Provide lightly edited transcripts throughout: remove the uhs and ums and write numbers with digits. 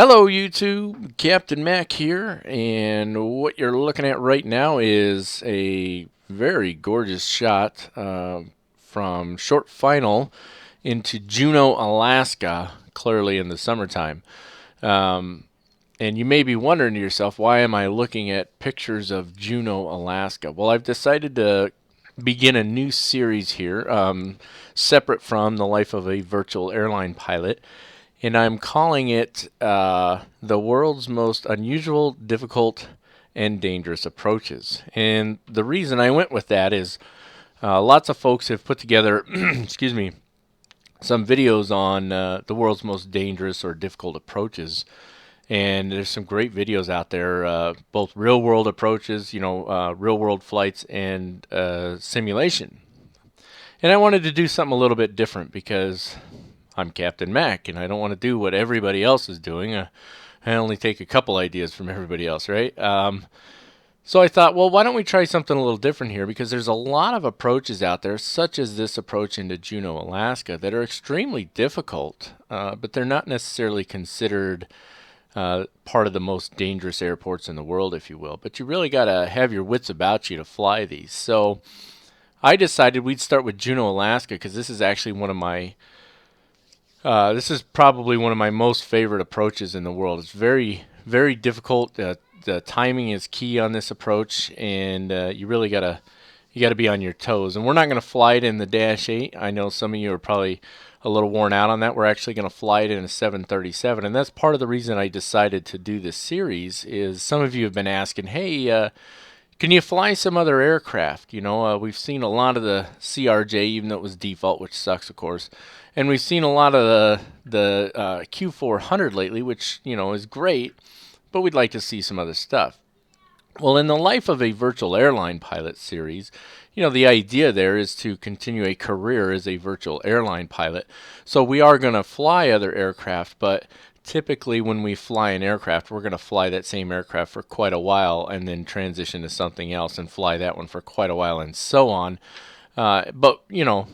Hello YouTube, Captain Mac here, and what you're looking at right now is a very gorgeous shot from short final into Juneau, Alaska, clearly in the summertime. And you may be wondering to yourself, why am I looking at pictures of Juneau, Alaska? Well, I've decided to begin a new series here, separate from the life of a virtual airline pilot. And I'm calling it the world's most unusual, difficult, and dangerous approaches. And the reason I went with that is lots of folks have put together, excuse me, some videos on the world's most dangerous or difficult approaches. And there's some great videos out there, both real-world approaches, real-world flights, and simulation. And I wanted to do something a little bit different because I'm Captain Mac, and I don't want to do what everybody else is doing. I only take a couple ideas from everybody else, right? So I thought, well, why don't we try something a little different here? Because there's a lot of approaches out there, such as this approach into Juneau, Alaska, that are extremely difficult, but they're not necessarily considered part of the most dangerous airports in the world, if you will. But you really got to have your wits about you to fly these. So I decided we'd start with Juneau, Alaska, because this is actually one of my this is probably one of my most favorite approaches in the world. It's very, very difficult. The timing is key on this approach, and you really gotta be on your toes. And we're not gonna fly it in the Dash 8. I know some of you are probably a little worn out on that. We're actually gonna fly it in a 737, and that's part of the reason I decided to do this series. Is some of you have been asking, hey, can you fly some other aircraft? We've seen a lot of the CRJ, even though it was default, which sucks, of course. And we've seen a lot of the Q400 lately, which, is great, but we'd like to see some other stuff. Well, in the life of a virtual airline pilot series, the idea there is to continue a career as a virtual airline pilot. So we are going to fly other aircraft, but typically when we fly an aircraft, we're going to fly that same aircraft for quite a while and then transition to something else and fly that one for quite a while and so on. But,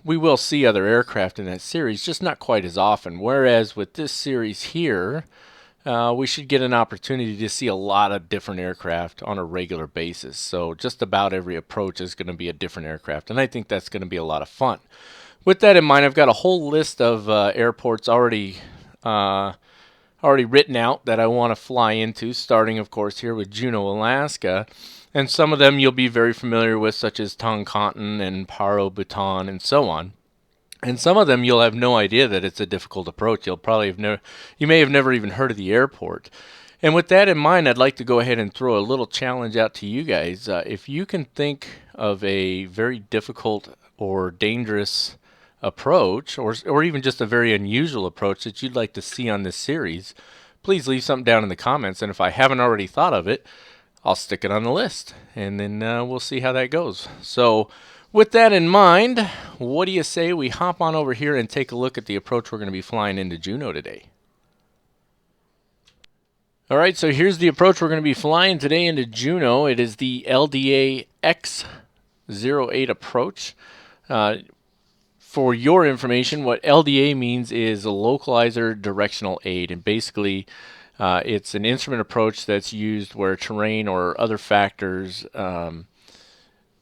we will see other aircraft in that series, just not quite as often. Whereas with this series here, we should get an opportunity to see a lot of different aircraft on a regular basis. So just about every approach is going to be a different aircraft, and I think that's going to be a lot of fun. With that in mind, I've got a whole list of airports already written out that I want to fly into, starting, of course, here with Juneau, Alaska. And some of them you'll be very familiar with, such as Toncontin and Paro, Bhutan, and so on. And some of them you'll have no idea that it's a difficult approach. You may have never even heard of the airport. And with that in mind, I'd like to go ahead and throw a little challenge out to you guys. If you can think of a very difficult or dangerous approach, or even just a very unusual approach that you'd like to see on this series, please leave something down in the comments. And if I haven't already thought of it, I'll stick it on the list, and then we'll see how that goes. So with that in mind, what do you say we hop on over here and take a look at the approach we're going to be flying into Juneau today? All right, so here's the approach we're going to be flying today into Juneau. It is the LDA X08 approach. For your information, what LDA means is a localizer directional aid, and basically it's an instrument approach that's used where terrain or other factors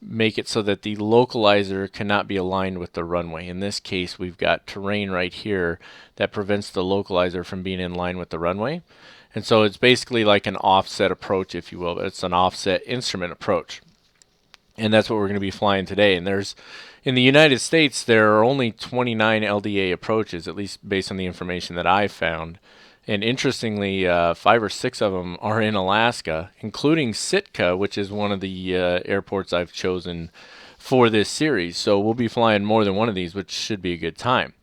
make it so that the localizer cannot be aligned with the runway. In this case, we've got terrain right here that prevents the localizer from being in line with the runway. And so it's basically like an offset approach, if you will, but it's an offset instrument approach. And that's what we're going to be flying today. And in the United States, there are only 29 LDA approaches, at least based on the information that I've found. And interestingly, 5 or 6 of them are in Alaska, including Sitka, which is one of the airports I've chosen for this series. So we'll be flying more than one of these, which should be a good time.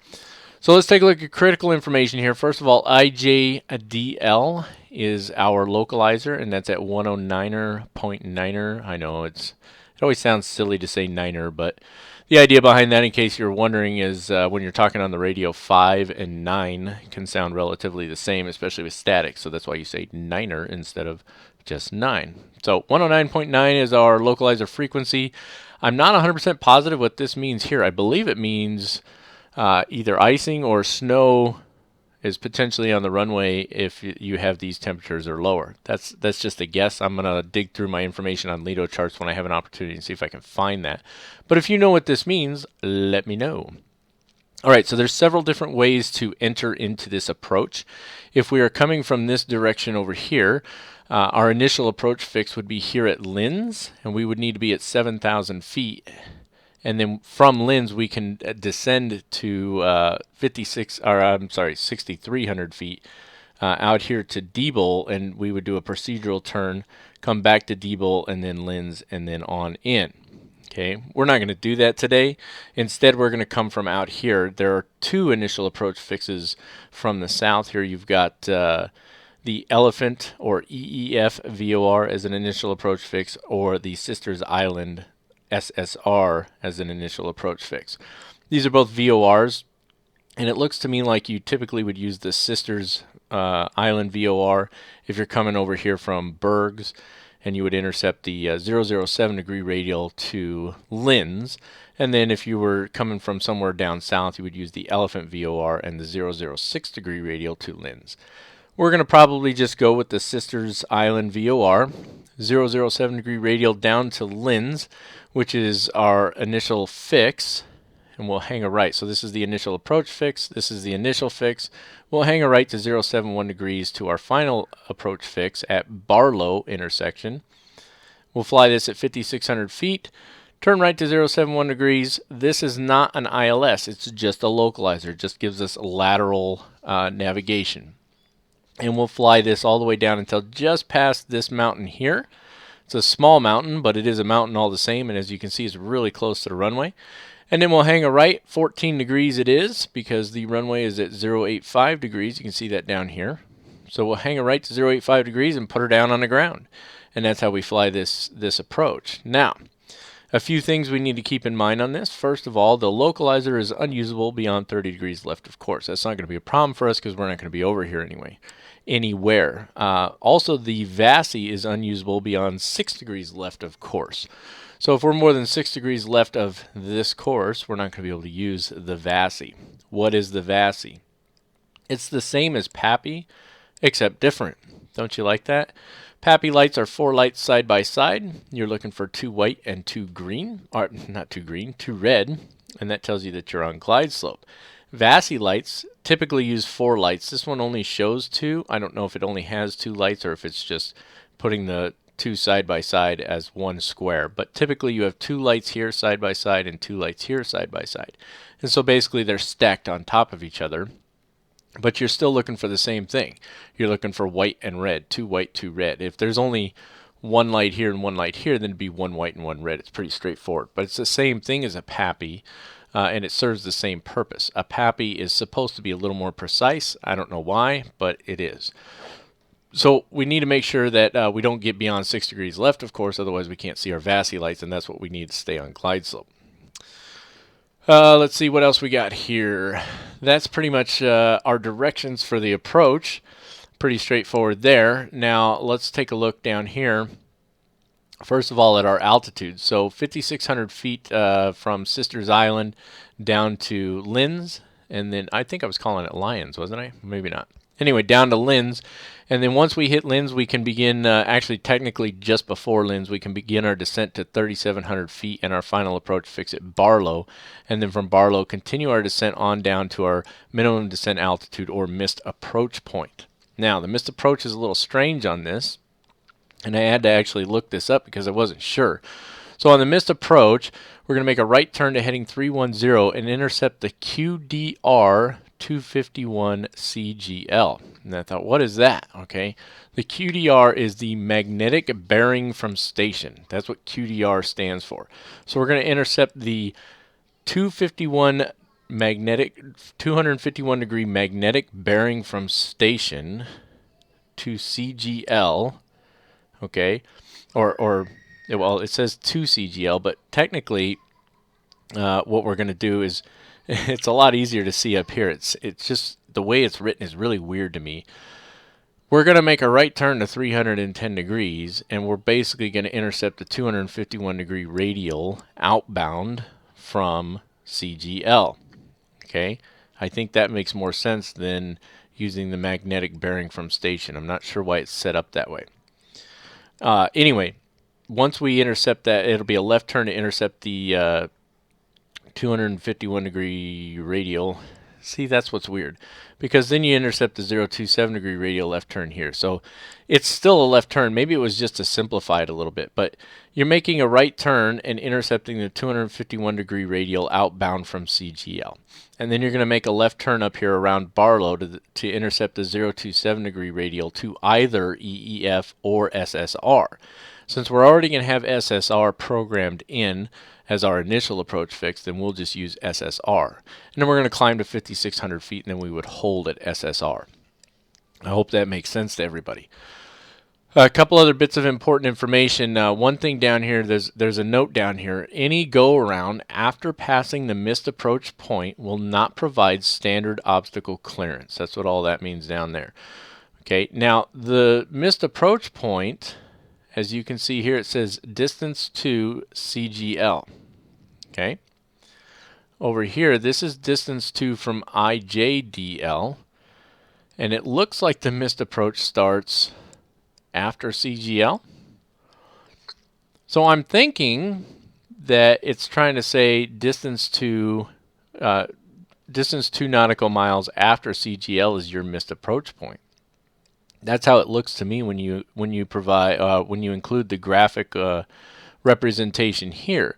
So let's take a look at critical information here. First of all, IJDL is our localizer, and that's at 109.9er. I know it always sounds silly to say 9er, but the idea behind that, in case you're wondering, is when you're talking on the radio, 5 and 9 can sound relatively the same, especially with static. So that's why you say 9er instead of just 9. So 109.9 is our localizer frequency. I'm not 100% positive what this means here. I believe it means either icing or snow is potentially on the runway if you have these temperatures or lower. That's just a guess. I'm going to dig through my information on LDA charts when I have an opportunity and see if I can find that. But if you know what this means, let me know. All right, so there's several different ways to enter into this approach. If we are coming from this direction over here, our initial approach fix would be here at Lens, and we would need to be at 7,000 feet. And then from Lens, we can descend to 6,300 feet out here to Diebel, and we would do a procedural turn, come back to Diebel, and then Lens, and then on in. Okay, we're not going to do that today. Instead, we're going to come from out here. There are two initial approach fixes from the south here. You've got the Elephant or EEF VOR as an initial approach fix, or the Sisters Island SSR as an initial approach fix. These are both VORs, and it looks to me like you typically would use the Sisters Island VOR if you're coming over here from Bergs, and you would intercept the 007 degree radial to Lens. And then if you were coming from somewhere down south, you would use the Elephant VOR and the 006 degree radial to Lens. We're going to probably just go with the Sisters Island VOR, 007 degree radial down to Lens, which is our initial fix, and we'll hang a right. So this is the initial approach fix, this is the initial fix. We'll hang a right to 071 degrees to our final approach fix at Barlow intersection. We'll fly this at 5,600 feet, turn right to 071 degrees. This is not an ILS, it's just a localizer. It just gives us lateral navigation. And we'll fly this all the way down until just past this mountain here. It's a small mountain, but it is a mountain all the same, and as you can see, it's really close to the runway. And then we'll hang a right, 14 degrees it is, because the runway is at 085 degrees. You can see that down here. So we'll hang a right to 085 degrees and put her down on the ground. And that's how we fly this approach. Now, a few things we need to keep in mind on this. First of all, the localizer is unusable beyond 30 degrees left of course. That's not going to be a problem for us because we're not going to be over here anywhere. Also, the VASI is unusable beyond 6 degrees left of course. So if we're more than 6 degrees left of this course, we're not going to be able to use the VASI. What is the VASI? It's the same as PAPI, except different. Don't you like that? PAPI lights are 4 lights side by side. You're looking for 2 white and 2 green, or not 2 green, 2 red, and that tells you that you're on glide slope. VASI lights typically use 4 lights. This one only shows 2. I don't know if it only has 2 lights or if it's just putting the 2 side by side as one square, but typically you have 2 lights here side by side and 2 lights here side by side. And so basically they're stacked on top of each other, but you're still looking for the same thing. You're looking for white and red, 2 white, 2 red. If there's only 1 light here and 1 light here, then it'd be 1 white and 1 red. It's pretty straightforward, but it's the same thing as a PAPI, and it serves the same purpose. A PAPI is supposed to be a little more precise. I don't know why, but it is. So we need to make sure that we don't get beyond 6 degrees left, of course, otherwise we can't see our VASI lights, and that's what we need to stay on glide slope. Let's see what else we got here. That's pretty much our directions for the approach. Pretty straightforward there. Now let's take a look down here. First of all, at our altitude. So 5,600 feet from Sisters Island down to Lens, and then I think I was calling it Lions, wasn't I? Maybe not. Anyway, down to Lens, and then once we hit Lens, we can begin, actually technically just before Lens, we can begin our descent to 3,700 feet and our final approach fix at Barlow, and then from Barlow continue our descent on down to our minimum descent altitude or missed approach point. Now, the missed approach is a little strange on this, and I had to actually look this up because I wasn't sure. So on the missed approach, we're going to make a right turn to heading 310 and intercept the QDR 251 CGL. And I thought, what is that? Okay, the QDR is the magnetic bearing from station. That's what QDR stands for. So we're going to intercept the 251 degree magnetic bearing from station to CGL. Okay, or well, it says to CGL, but technically what we're going to do is it's a lot easier to see up here. It's just the way it's written is really weird to me. We're going to make a right turn to 310 degrees, and we're basically going to intercept the 251 degree radial outbound from CGL. Okay, I think that makes more sense than using the magnetic bearing from station. I'm not sure why it's set up that way. Anyway, once we intercept that, it'll be a left turn to intercept the 251 degree radial. See, that's what's weird, because then you intercept the 027 degree radial left turn here. So it's still a left turn. Maybe it was just to simplify it a little bit, but you're making a right turn and intercepting the 251 degree radial outbound from CGL. And then you're going to make a left turn up here around Barlow to intercept the 027 degree radial to either EEF or SSR. Since we're already going to have SSR programmed in as our initial approach fix, then we'll just use SSR. And then we're going to climb to 5,600 feet, and then we would hold at SSR. I hope that makes sense to everybody. A couple other bits of important information. One thing down here, there's a note down here. Any go-around after passing the missed approach point will not provide standard obstacle clearance. That's what all that means down there. Okay, now the missed approach point, as you can see here, it says distance to CGL. Okay. Over here, this is distance to from IJDL. And it looks like the missed approach starts after CGL. So I'm thinking that it's trying to say distance 2 nautical miles after CGL is your missed approach point. That's how it looks to me when you include the graphic representation here.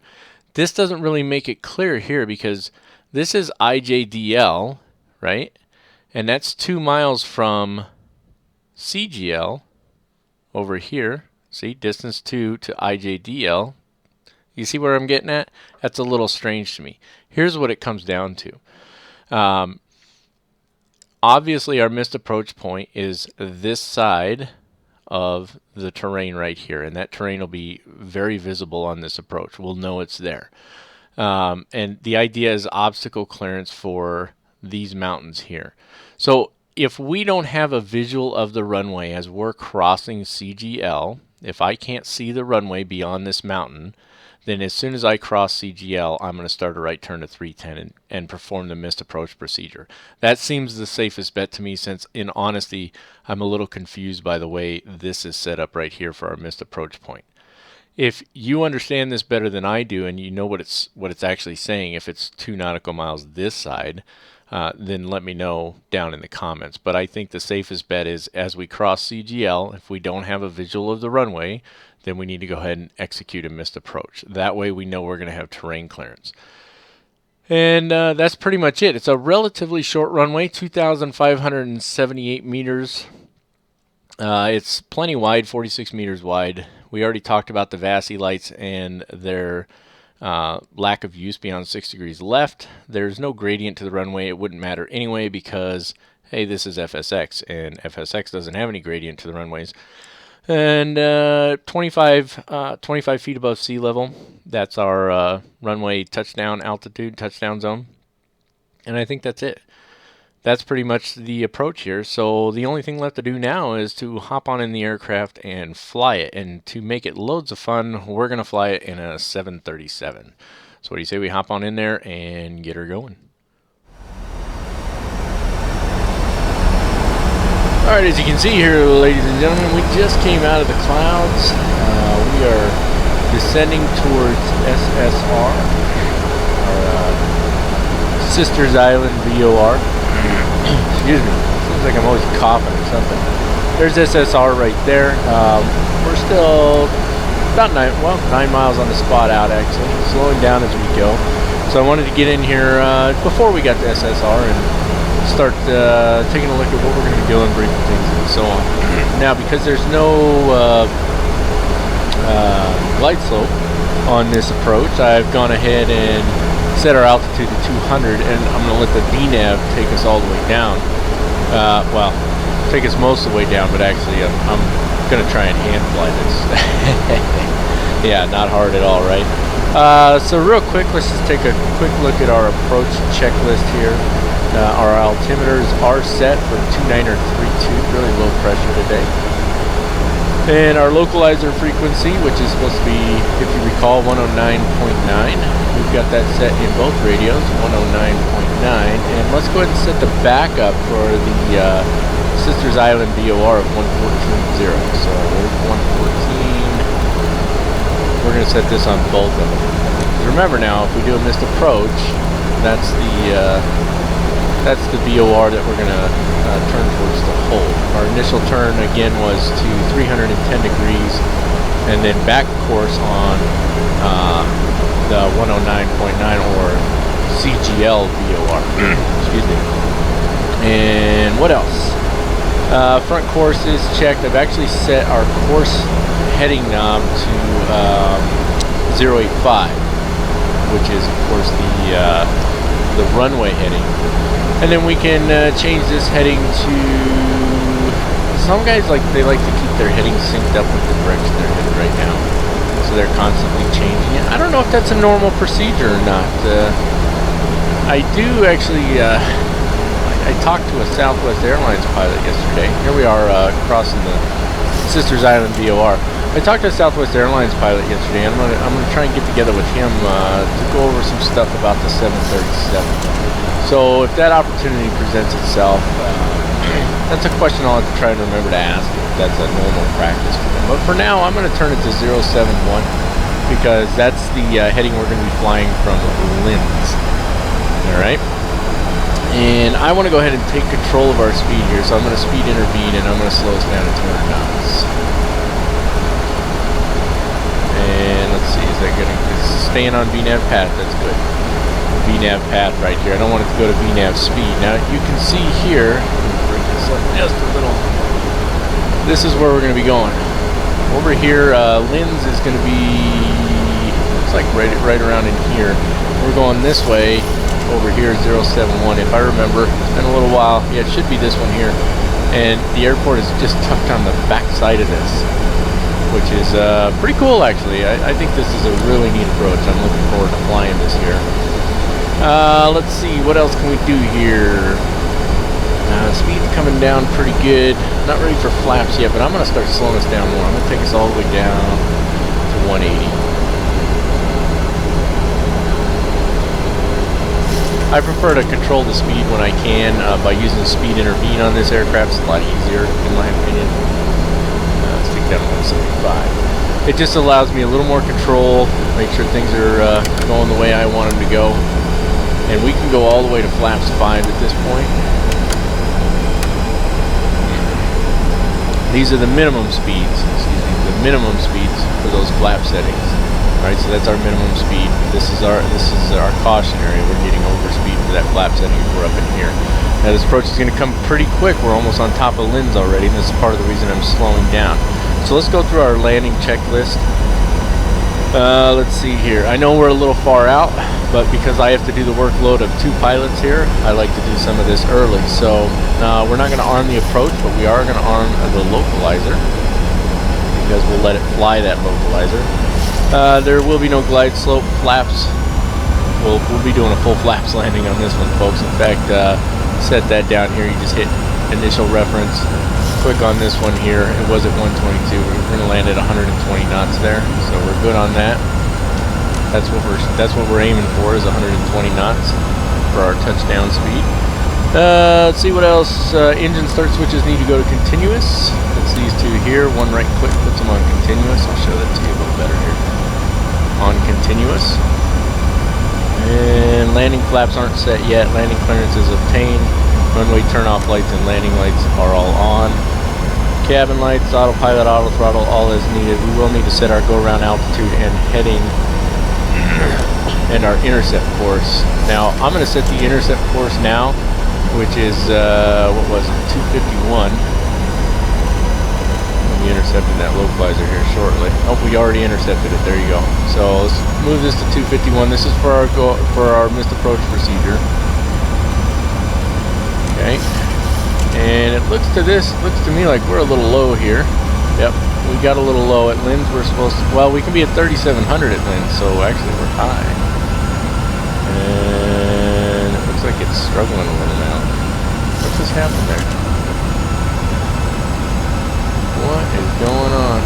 This doesn't really make it clear here because this is IJDL, right? And that's 2 miles from CGL over here. See, distance 2 to IJDL. You see where I'm getting at? That's a little strange to me. Here's what it comes down to. Obviously, our missed approach point is this side of the terrain right here, and that terrain will be very visible on this approach. We'll know it's there. And the idea is obstacle clearance for these mountains here. So if we don't have a visual of the runway as we're crossing CGL, if I can't see the runway beyond this mountain, then as soon as I cross CGL, I'm going to start a right turn to 310 and perform the missed approach procedure. That seems the safest bet to me, since in honesty, I'm a little confused by the way this is set up right here for our missed approach point. If you understand this better than I do and you know what it's actually saying, if it's 2 nautical miles this side, then let me know down in the comments. But I think the safest bet is as we cross CGL, if we don't have a visual of the runway, then we need to go ahead and execute a missed approach. That way we know we're going to have terrain clearance. And that's pretty much it. It's a relatively short runway, 2,578 meters. It's plenty wide, 46 meters wide. We already talked about the VASI lights and their lack of use beyond 6 degrees left. There's no gradient to the runway. It wouldn't matter anyway because, hey, this is FSX, and FSX doesn't have any gradient to the runways. And 25 feet above sea level, that's our runway touchdown altitude, touchdown zone. And I think that's it. That's pretty much the approach here. So the only thing left to do now is to hop on in the aircraft and fly it. And to make it loads of fun, we're going to fly it in a 737. So what do you say we hop on in there and get her going? Alright, as you can see here, ladies and gentlemen, we just came out of the clouds. We are descending towards SSR, our sister's island VOR. Excuse me, seems like I'm always coughing or something. There's SSR right there. We're still about 9 miles on the spot out, actually, slowing down as we go. So I wanted to get in here before we got to SSR and start taking a look at what we're going to be doing, briefing things, and so on. Now, because there's no glide slope on this approach, I've gone ahead and set our altitude to 200, and I'm going to let the VNAV take us all the way down. Well, take us most of the way down, but actually I'm going to try and hand fly this. Yeah, not hard at all, right? So real quick, let's just take a quick look at our approach checklist here. Our altimeters are set for 29 or 32, really low pressure today. And our localizer frequency, which is supposed to be, if you recall, 109.9. We've got that set in both radios, 109.9. And let's go ahead and set the backup for the Sisters Island VOR of 114.0. So there's 114. We're going to set this on both of them. Remember now, if we do a missed approach, that's the VOR that we're going to turn towards the hold. Our initial turn again was to 310 degrees, and then back course on the 109.9 or CGL VOR. Excuse me. And what else? Front course is checked. I've actually set our course heading knob to 085, which is of course the runway heading. And then we can change this heading to, some guys like to keep their heading synced up with the direction they're headed right now, so they're constantly changing it. I don't know if that's a normal procedure or not. I do actually, I talked to a Southwest Airlines pilot yesterday. Here we are crossing the Sisters Island VOR. I talked to a Southwest Airlines pilot yesterday, and I'm gonna try and get together with him to go over some stuff about the 737. So if that opportunity presents itself, that's a question I'll have to try and remember to ask if that's a normal practice for them. But for now, I'm going to turn it to 071 because that's the heading we're going to be flying from Linz. Alright? And I want to go ahead and take control of our speed here, so I'm going to speed intervene and I'm going to slow us down to 200 knots. And let's see, is that good? It's staying on VNAV path, that's good. VNAV path right here. I don't want it to go to VNAV speed. Now you can see here, bring this up just a little. This is where we're going to be going. Over here, Linz is going to be, looks like right around in here. We're going this way. Over here, 071. If I remember, it's been a little while. Yeah, it should be this one here. And the airport is just tucked on the back side of this, which is pretty cool actually. I think this is a really neat approach. I'm looking forward to flying this here. Let's see, what else can we do here? Speed's coming down pretty good. Not ready for flaps yet, but I'm going to start slowing us down more. I'm going to take us all the way down to 180. I prefer to control the speed when I can by using speed intervene on this aircraft. It's a lot easier, in my opinion. Let's take down 175. It just allows me a little more control, make sure things are going the way I want them to go. And we can go all the way to flaps 5 at this point. These are the minimum speeds, the minimum speeds for those flap settings. Alright, so that's our minimum speed. This is our caution area. We're getting overspeed for that flap setting if we're up in here. Now this approach is going to come pretty quick. We're almost on top of Linz already, and this is part of the reason I'm slowing down. So let's go through our landing checklist. Let's see here. I know we're a little far out, but because I have to do the workload of 2 pilots here, I like to do some of this early. So we're not going to arm the approach, but we are going to arm the localizer because we'll let it fly that localizer. There will be no glide slope flaps. We'll be doing a full flaps landing on this one, folks. In fact, set that down here. You just hit initial reference. Click on this one here. It was at 122. We're going to land at 120 knots there, so we're good on that. That's what we're aiming for, is 120 knots for our touchdown speed. Let's see what else. Engine start switches need to go to continuous. It's these two here. One right click puts them on continuous. I'll show that to you a little better here. On continuous. And landing flaps aren't set yet. Landing clearance is obtained. Runway turn-off lights and landing lights are all on. Cabin lights, autopilot, auto throttle, all is needed. We will need to set our go-around altitude and heading and our intercept course. Now, I'm going to set the intercept course now, which is, what was it, 251. We'll be intercepting that localizer here shortly. Oh, we already intercepted it. There you go. So let's move this to 251. This is for our missed approach procedure. Okay. And it looks to me like we're a little low here. Yep, we got a little low at Linz. We're supposed to, well, we can be at 3,700 at Linz, so actually we're high. And it looks like it's struggling a little now. What just happened there? What is going on?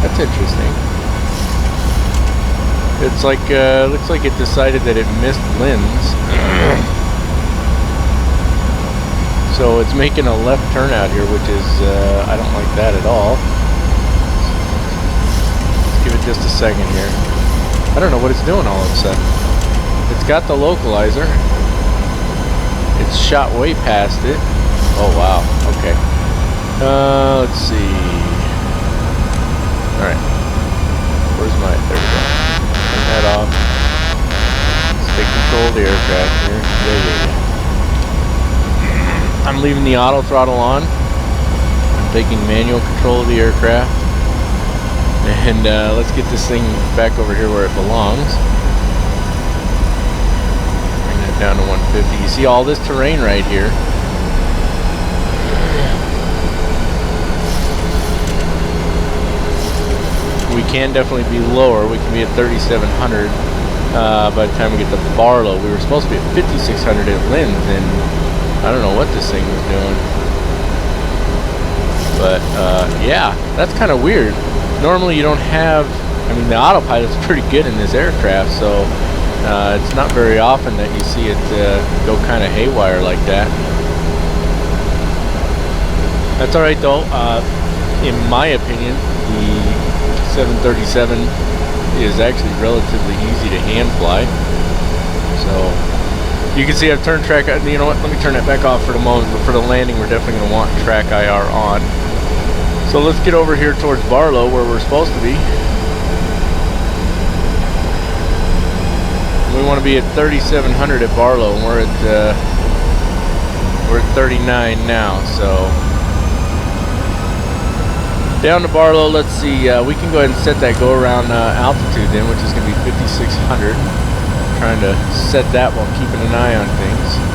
That's interesting. It's like, looks like it decided that it missed lens. So it's making a left turn out here, which is, I don't like that at all. Let's give it just a second here. I don't know what it's doing all of a sudden. It's got the localizer. It's shot way past it. Oh wow, okay. Let's see. Alright. Where's my, there we go. Turn that off. Let's take control of the aircraft here. Yeah. I'm leaving the auto throttle on. I'm taking manual control of the aircraft. And let's get this thing back over here where it belongs. Bring that down to 150. You see all this terrain right here. We can definitely be lower. We can be at 3,700 by the time we get to Barlow. We were supposed to be at 5,600 at Linz, and I don't know what this thing was doing. But yeah, that's kind of weird. Normally you don't have, I mean, the autopilot's pretty good in this aircraft, so it's not very often that you see it go kind of haywire like that. That's alright though. In my opinion, the 737 is actually relatively easy to hand fly. So you can see I've turned track, you know what, let me turn that back off for the moment, but for the landing we're definitely going to want track IR on. So let's get over here towards Barlow where we're supposed to be. We want to be at 3,700 at Barlow, and we're at 39 now, so down to Barlow. Let's see, we can go ahead and set that go around altitude then, which is going to be 5,600. Trying to set that while keeping an eye on things.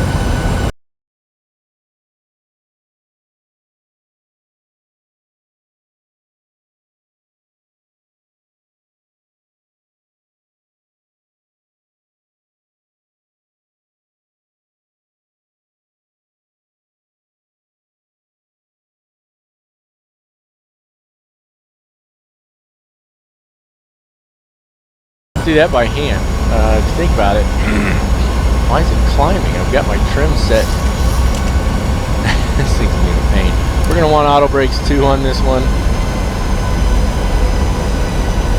Do that by hand. If you think about it, why is it climbing? I've got my trim set. This thing's being a pain. We're going to want auto brakes too on this one.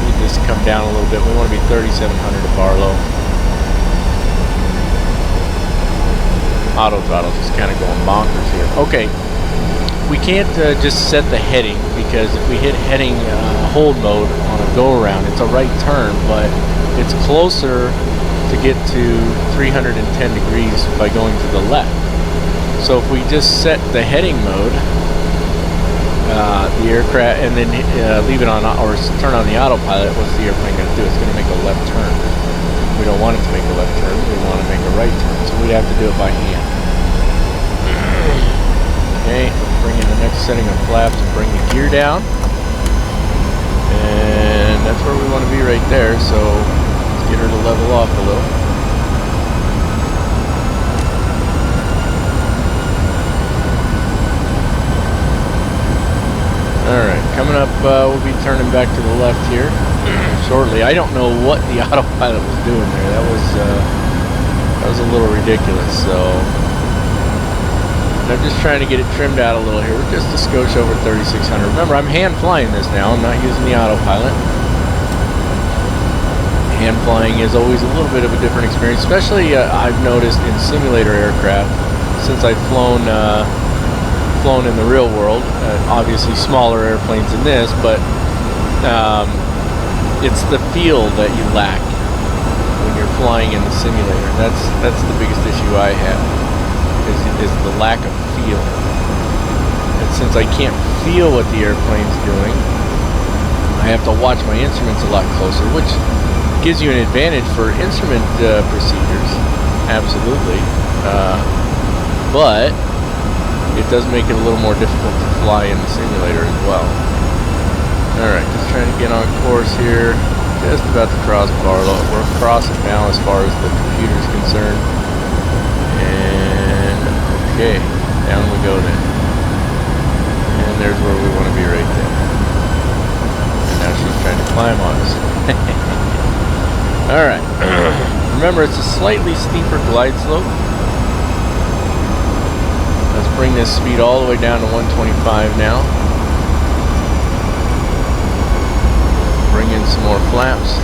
Need this to come down a little bit. We want to be 3,700 at Barlow. Auto throttle just kind of going bonkers here. Okay, we can't just set the heading, because if we hit heading hold mode on a go around, it's a right turn, but it's closer to get to 310 degrees by going to the left. So if we just set the heading mode, the aircraft, and then leave it on, or turn on the autopilot, what's the airplane going to do? It's going to make a left turn. We don't want it to make a left turn, we want to make a right turn, so we'd have to do it by hand. Okay, bring in the next setting of flaps and bring the gear down. And that's where we want to be right there, so let's get her to level off a little. Alright, coming up, we'll be turning back to the left here shortly. I don't know what the autopilot was doing there. That was a little ridiculous, so I'm just trying to get it trimmed out a little here. We're just a skosh over 3,600. Remember, I'm hand flying this now. I'm not using the autopilot. Hand flying is always a little bit of a different experience, especially I've noticed in simulator aircraft since I've flown in the real world. Obviously smaller airplanes than this, but it's the feel that you lack when you're flying in the simulator. That's the biggest issue I have. Is the lack of feel. And since I can't feel what the airplane's doing, I have to watch my instruments a lot closer, which gives you an advantage for instrument procedures, absolutely. But it does make it a little more difficult to fly in the simulator as well. Alright, just trying to get on course here. Just about to cross Barlow. We're crossing now as far as the computer's concerned. Okay, down we go then. And there's where we want to be right there. And now she's trying to climb on us. Alright. Remember, it's a slightly steeper glide slope. Let's bring this speed all the way down to 125 now. Bring in some more flaps.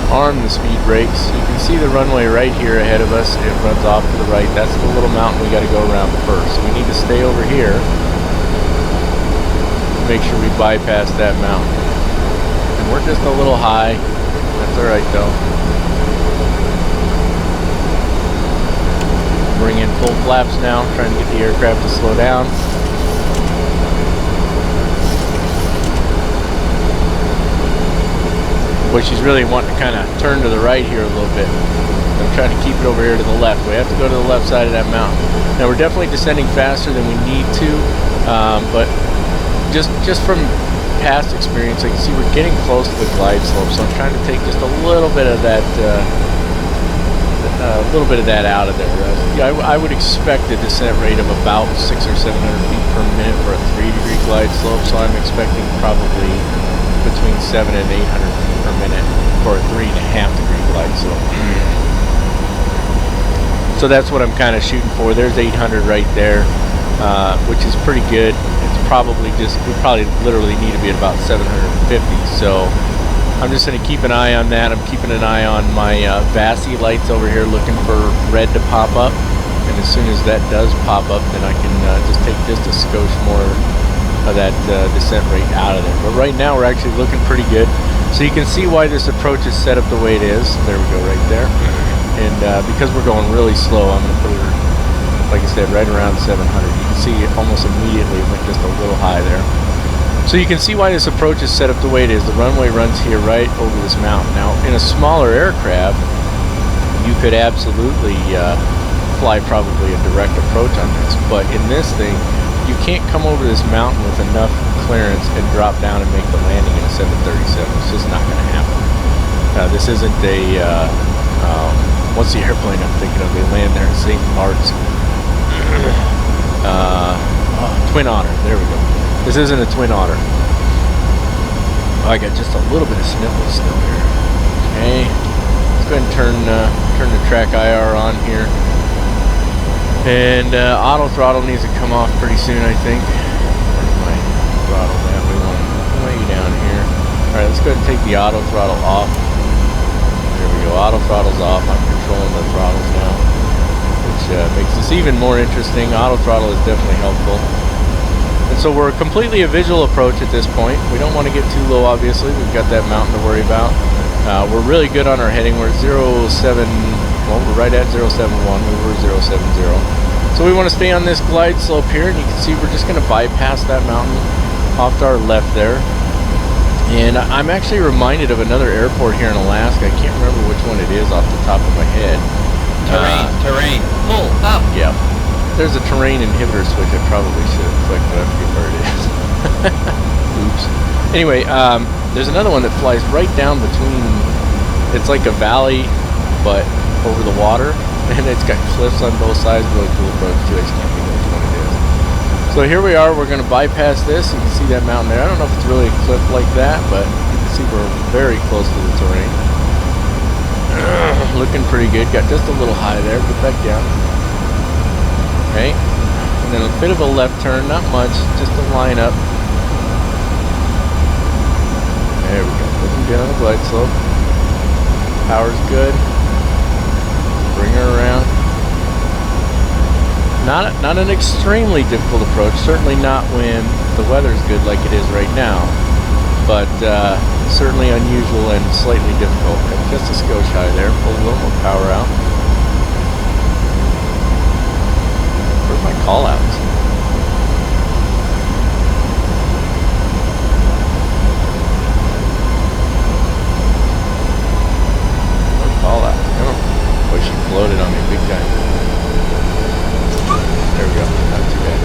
Arm the speed brakes. You can see the runway right here ahead of us. It runs off to the right. That's the little mountain we got to go around first. So we need to stay over here. Make sure we bypass that mountain. And we're just a little high. That's alright though. Bring in full flaps now. Trying to get the aircraft to slow down. But she's really wanting to kind of turn to the right here a little bit. I'm trying to keep it over here to the left. We have to go to the left side of that mountain. Now we're definitely descending faster than we need to, but just from past experience, I can see we're getting close to the glide slope. So I'm trying to take just a little bit of that, out of there. I would expect a descent rate of about 600 or 700 feet per minute for a 3-degree glide slope. So I'm expecting probably between 700 and 800 feet per minute for a 3.5-degree glide slope. So that's what I'm kind of shooting for. There's 800 right there, which is pretty good. It's probably we probably literally need to be at about 750. So I'm just going to keep an eye on that. I'm keeping an eye on my VASI lights over here, looking for red to pop up. And as soon as that does pop up, then I can just take just a skosh more of that descent rate out of there. But right now we're actually looking pretty good. So you can see why this approach is set up the way it is. There we go, right there. And because we're going really slow, I'm going to put her, like I said, right around 700. You can see it almost immediately went just a little high there. So you can see why this approach is set up the way it is. The runway runs here right over this mountain. Now, in a smaller aircraft, you could absolutely fly probably a direct approach on this. But in this thing, you can't come over this mountain with enough clearance and drop down and make the landing in a 737. It's just not going to happen. This isn't a, what's the airplane I'm thinking of? They land there in St. Mark's. Twin Otter. There we go. This isn't a Twin Otter. Oh, I got just a little bit of sniffles still here. Okay. Let's go ahead and turn the track IR on here. And auto throttle needs to come off pretty soon, I think. Where's my throttle at? We want way down here. Alright, let's go ahead and take the auto throttle off. There we go. Auto throttle's off. I'm controlling the throttles now, which makes this even more interesting. Auto throttle is definitely helpful. And so we're completely a visual approach at this point. We don't want to get too low, obviously. We've got that mountain to worry about. We're really good on our heading. We're at 07, well, we're right at 071. We were 070. So we want to stay on this glide slope here, and you can see we're just going to bypass that mountain off to our left there. And I'm actually reminded of another airport here in Alaska. I can't remember which one it is off the top of my head. Terrain. Pull up. Yeah. There's a terrain inhibitor switch I probably should have clicked, but I forget where it is. Oops. Anyway, there's another one that flies right down between, it's like a valley, but over the water, and it's got cliffs on both sides. Really cool approach too. I just can't think of which one it is. So here we are. We're going to bypass this. You can see that mountain there. I don't know if it's really a cliff like that, but you can see we're very close to the terrain. Looking pretty good. Got just a little high there. Get back down. Okay. And then a bit of a left turn. Not much. Just to line up. There we go. Looking down the glide slope. Power's good. Bring her around. Not an extremely difficult approach. Certainly not when the weather's good like it is right now. But certainly unusual and slightly difficult. Just a skosh high there. Pull a little more power out. Where's my call outs? Call out. Oh, boy, she floated on me big time. There we go. Not too bad.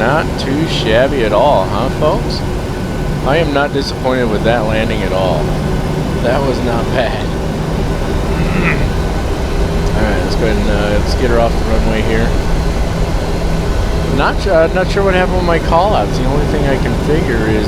Not too shabby at all, huh, folks? I am not disappointed with that landing at all. That was not bad. Alright, let's go ahead and let's get her off the runway here. Not sure what happened with my call-outs. The only thing I can figure is,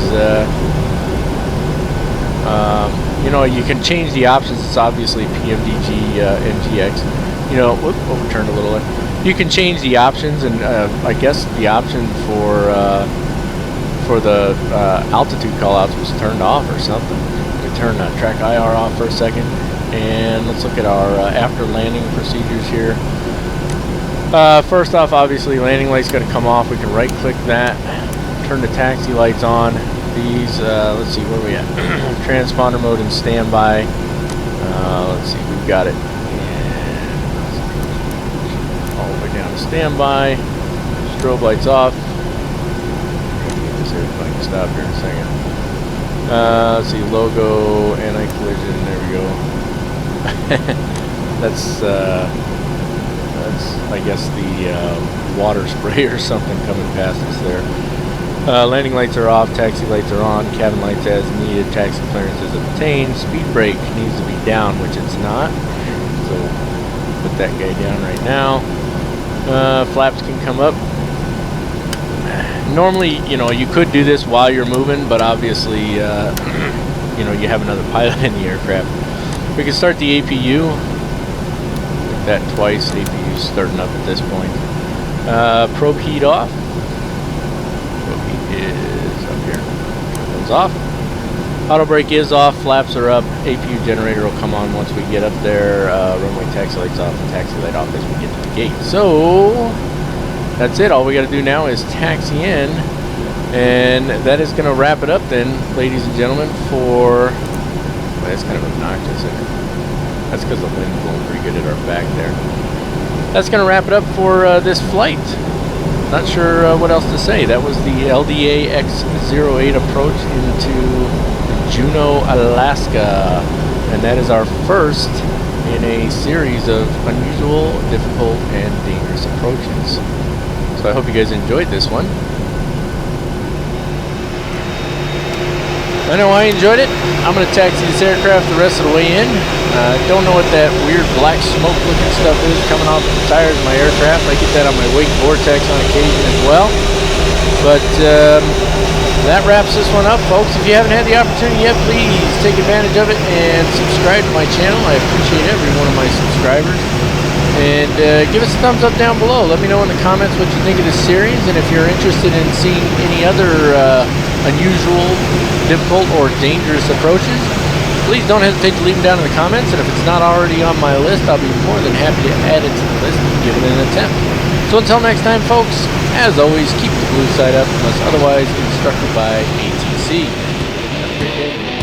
you know, you can change the options. It's obviously PMDG, NGX. You know, overturned a little. You can change the options, and I guess the option for the altitude call-outs was turned off or something. We turn track IR off for a second, and let's look at our after landing procedures here. First off, obviously, landing light's got to come off. We can right-click that, turn the taxi lights on. These, let's see, where are we at? Transponder mode and standby. Let's see, we've got it. All the way down to standby. Strobe lights off. Get this here, if I can stop here in a second. Let's see, logo, anti-collision, there we go. That's, I guess, the water spray or something coming past us there. Landing lights are off, taxi lights are on, cabin lights as needed, taxi clearance is obtained, speed brake needs to be down, which it's not. So put that guy down right now. Flaps can come up. Normally, you know, you could do this while you're moving, but obviously, you know, you have another pilot in the aircraft. We can start the APU. That twice. APU's starting up at this point. Probe heat off. Probe heat is up here. Goes off. Auto brake is off. Flaps are up. APU generator will come on once we get up there. Runway taxi lights off and taxi light off as we get to the gate. So that's it. All we got to do now is taxi in, and that is going to wrap it up then, ladies and gentlemen. For well, that's kind of obnoxious, isn't it? That's because the wind's blowing pretty good at our back there. That's going to wrap it up for this flight. Not sure what else to say. That was the LDA X08 approach into Juneau, Alaska. And that is our first in a series of unusual, difficult, and dangerous approaches. So I hope you guys enjoyed this one. I know I enjoyed it. I'm going to taxi this aircraft the rest of the way in. Don't know what that weird black smoke looking stuff is coming off the tires of my aircraft. I get that on my wake vortex on occasion as well. But that wraps this one up, folks. If you haven't had the opportunity yet, please take advantage of it and subscribe to my channel. I appreciate every one of my subscribers. And give us a thumbs up down below. Let me know in the comments what you think of this series, and if you're interested in seeing any other unusual, difficult, or dangerous approaches, please don't hesitate to leave them down in the comments. And if it's not already on my list, I'll be more than happy to add it to the list and give it an attempt. So until next time, folks, as always, keep the blue side up unless otherwise instructed by ATC. Have a great day.